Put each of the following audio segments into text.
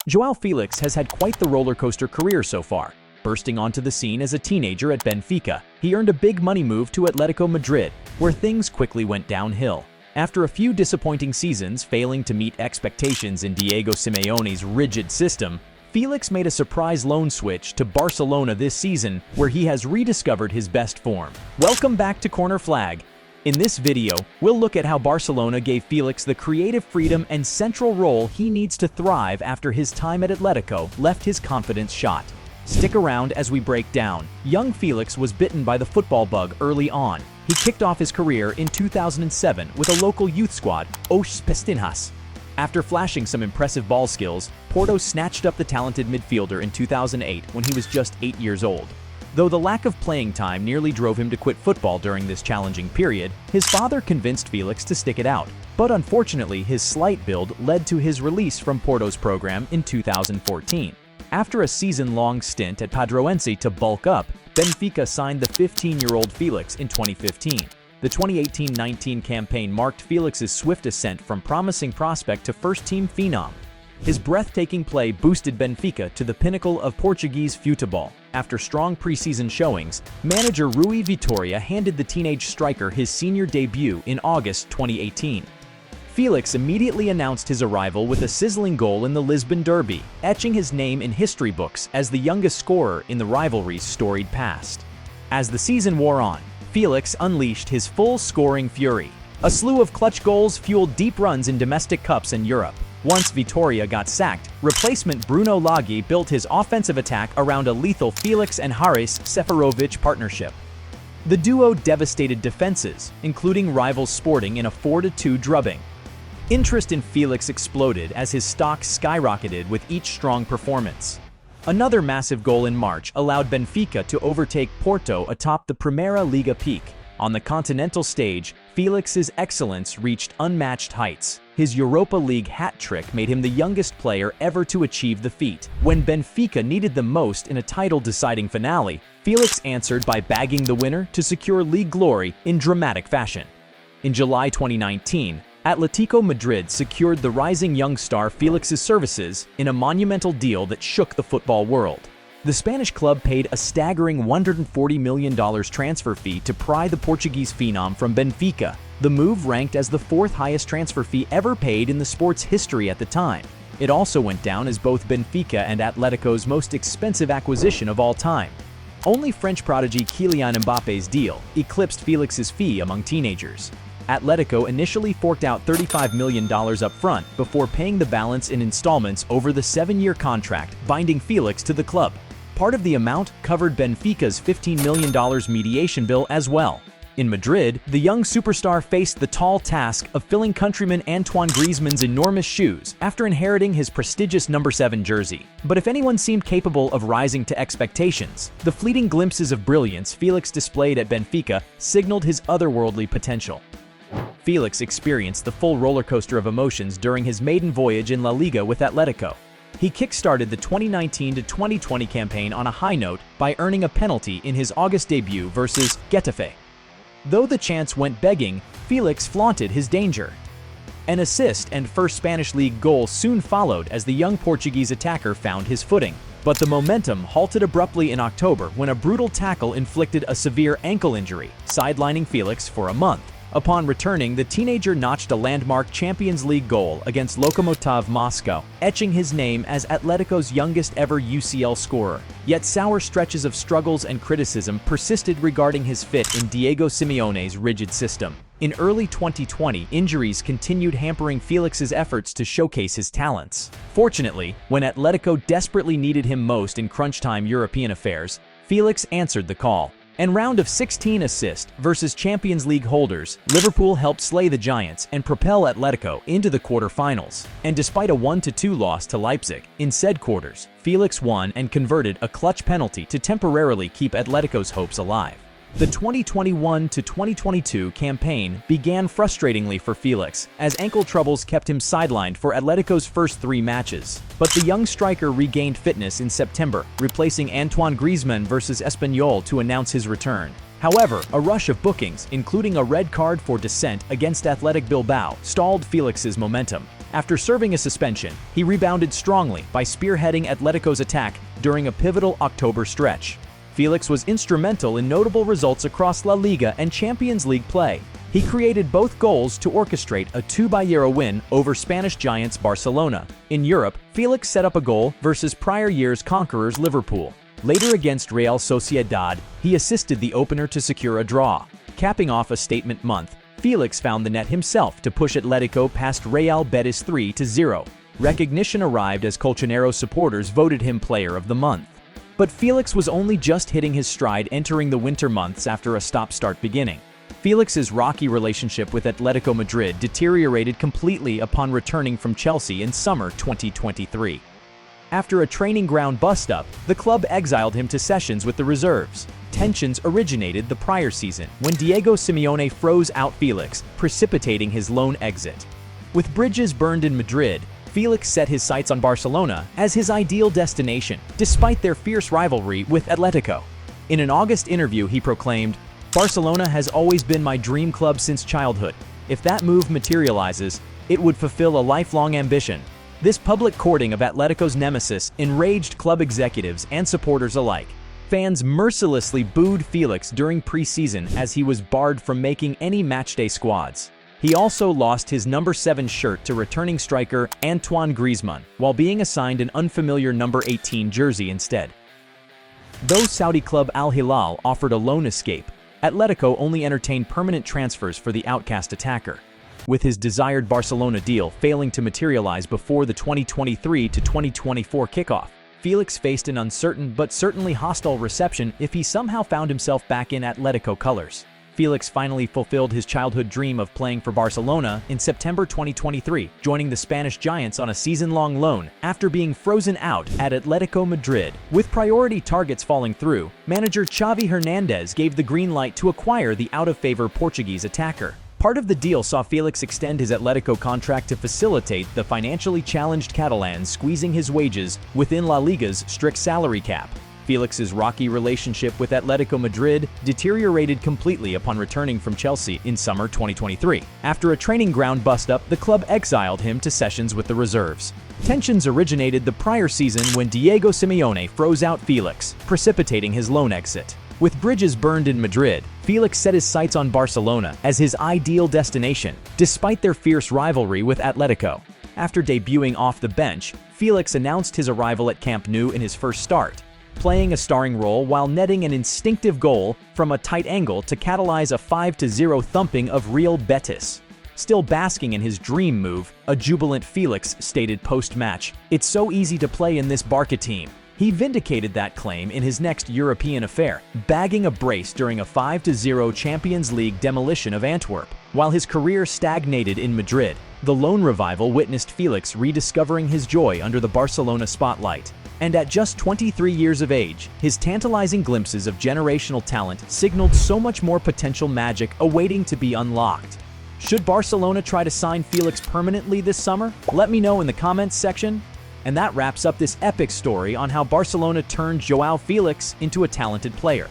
Joao Felix has had quite the roller coaster career so far. Bursting onto the scene as a teenager at Benfica, he earned a big money move to Atletico Madrid, where things quickly went downhill. After a few disappointing seasons failing to meet expectations in Diego Simeone's rigid system, Felix made a surprise loan switch to Barcelona this season, where he has rediscovered his best form. Welcome back to Corner Flag. In this video, we'll look at how Barcelona gave Felix the creative freedom and central role he needs to thrive after his time at Atletico left his confidence shot. Stick around as we break down. Young Felix was bitten by the football bug early on. He kicked off his career in 2007 with a local youth squad, Os Pestinhas. After flashing some impressive ball skills, Porto snatched up the talented midfielder in 2008 when he was just 8 years old. Though the lack of playing time nearly drove him to quit football during this challenging period, his father convinced Felix to stick it out. But unfortunately, his slight build led to his release from Porto's program in 2014. After a season-long stint at Padroense to bulk up, Benfica signed the 15-year-old Felix in 2015. The 2018-19 campaign marked Felix's swift ascent from promising prospect to first-team phenom. His breathtaking play boosted Benfica to the pinnacle of Portuguese futebol. After strong preseason showings, manager Rui Vitória handed the teenage striker his senior debut in August 2018. Felix immediately announced his arrival with a sizzling goal in the Lisbon derby, etching his name in history books as the youngest scorer in the rivalry's storied past. As the season wore on, Felix unleashed his full scoring fury. A slew of clutch goals fueled deep runs in domestic cups and Europe. Once Vitória got sacked, replacement Bruno Lage built his offensive attack around a lethal Felix and Haris Seferovic partnership. The duo devastated defenses, including rivals Sporting in a 4-2 drubbing. Interest in Felix exploded as his stock skyrocketed with each strong performance. Another massive goal in March allowed Benfica to overtake Porto atop the Primeira Liga peak. On the continental stage, Felix's excellence reached unmatched heights. His Europa League hat-trick made him the youngest player ever to achieve the feat. When Benfica needed them most in a title-deciding finale, Felix answered by bagging the winner to secure league glory in dramatic fashion. In July 2019, Atletico Madrid secured the rising young star Felix's services in a monumental deal that shook the football world. The Spanish club paid a staggering $140 million transfer fee to pry the Portuguese phenom from Benfica. The move ranked as the fourth highest transfer fee ever paid in the sport's history at the time. It also went down as both Benfica and Atletico's most expensive acquisition of all time. Only French prodigy Kylian Mbappe's deal eclipsed Felix's fee among teenagers. Atletico initially forked out $35 million up front before paying the balance in installments over the 7-year contract binding Felix to the club. Part of the amount covered Benfica's $15 million mediation bill as well. In Madrid, the young superstar faced the tall task of filling countryman Antoine Griezmann's enormous shoes after inheriting his prestigious number 7 jersey. But if anyone seemed capable of rising to expectations, the fleeting glimpses of brilliance Felix displayed at Benfica signaled his otherworldly potential. Felix experienced the full roller coaster of emotions during his maiden voyage in La Liga with Atletico. He kick-started the 2019-2020 campaign on a high note by earning a penalty in his August debut versus Getafe. Though the chance went begging, Felix flaunted his danger. An assist and first Spanish league goal soon followed as the young Portuguese attacker found his footing. But the momentum halted abruptly in October when a brutal tackle inflicted a severe ankle injury, sidelining Felix for a month. Upon returning, the teenager notched a landmark Champions League goal against Lokomotiv Moscow, etching his name as Atletico's youngest ever UCL scorer. Yet sour stretches of struggles and criticism persisted regarding his fit in Diego Simeone's rigid system. In early 2020, injuries continued hampering Felix's efforts to showcase his talents. Fortunately, when Atletico desperately needed him most in crunch-time European affairs, Felix answered the call. And round of 16 assists versus Champions League holders, Liverpool helped slay the Giants and propel Atletico into the quarter-finals. And despite a 1-2 loss to Leipzig in said quarters, Felix won and converted a clutch penalty to temporarily keep Atletico's hopes alive. The 2021-2022 campaign began frustratingly for Felix, as ankle troubles kept him sidelined for Atletico's first 3 matches. But the young striker regained fitness in September, replacing Antoine Griezmann versus Espanyol to announce his return. However, a rush of bookings, including a red card for dissent against Athletic Bilbao, stalled Felix's momentum. After serving a suspension, he rebounded strongly by spearheading Atletico's attack during a pivotal October stretch. Felix was instrumental in notable results across La Liga and Champions League play. He created both goals to orchestrate a 2-0 win over Spanish giants Barcelona. In Europe, Felix set up a goal versus prior year's conquerors Liverpool. Later against Real Sociedad, he assisted the opener to secure a draw. Capping off a statement month, Felix found the net himself to push Atletico past Real Betis 3-0. Recognition arrived as Colchonero supporters voted him Player of the Month. But Felix was only just hitting his stride entering the winter months after a stop-start beginning. Felix's rocky relationship with Atletico Madrid deteriorated completely upon returning from Chelsea in summer 2023. After a training ground bust-up, the club exiled him to sessions with the reserves. Tensions originated the prior season when Diego Simeone froze out Felix, precipitating his loan exit. With bridges burned in Madrid, Felix set his sights on Barcelona as his ideal destination, despite their fierce rivalry with Atletico. In an August interview, he proclaimed, "Barcelona has always been my dream club since childhood. If that move materializes, it would fulfill a lifelong ambition." This public courting of Atletico's nemesis enraged club executives and supporters alike. Fans mercilessly booed Felix during preseason as he was barred from making any matchday squads. He also lost his number 7 shirt to returning striker Antoine Griezmann, while being assigned an unfamiliar number 18 jersey instead. Though Saudi club Al Hilal offered a loan escape, Atletico only entertained permanent transfers for the outcast attacker. With his desired Barcelona deal failing to materialize before the 2023-2024 kickoff, Felix faced an uncertain but certainly hostile reception if he somehow found himself back in Atletico colors. Felix finally fulfilled his childhood dream of playing for Barcelona in September 2023, joining the Spanish giants on a season-long loan after being frozen out at Atletico Madrid. With priority targets falling through, manager Xavi Hernandez gave the green light to acquire the out-of-favor Portuguese attacker. Part of the deal saw Felix extend his Atletico contract to facilitate the financially challenged Catalans squeezing his wages within La Liga's strict salary cap. Felix's rocky relationship with Atletico Madrid deteriorated completely upon returning from Chelsea in summer 2023. After a training ground bust-up, the club exiled him to sessions with the reserves. Tensions originated the prior season when Diego Simeone froze out Felix, precipitating his loan exit. With bridges burned in Madrid, Felix set his sights on Barcelona as his ideal destination, despite their fierce rivalry with Atletico. After debuting off the bench, Felix announced his arrival at Camp Nou in his first start, playing a starring role while netting an instinctive goal from a tight angle to catalyze a 5-0 thumping of Real Betis. Still basking in his dream move, a jubilant Felix stated post-match, "It's so easy to play in this Barca team." He vindicated that claim in his next European affair, bagging a brace during a 5-0 Champions League demolition of Antwerp. While his career stagnated in Madrid, the loan revival witnessed Felix rediscovering his joy under the Barcelona spotlight. And at just 23 years of age, his tantalizing glimpses of generational talent signaled so much more potential magic awaiting to be unlocked. Should Barcelona try to sign Felix permanently this summer? Let me know in the comments section. And that wraps up this epic story on how Barcelona turned Joao Felix into a talented player.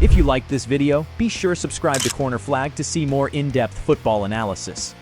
If you liked this video, be sure to subscribe to Corner Flag to see more in-depth football analysis.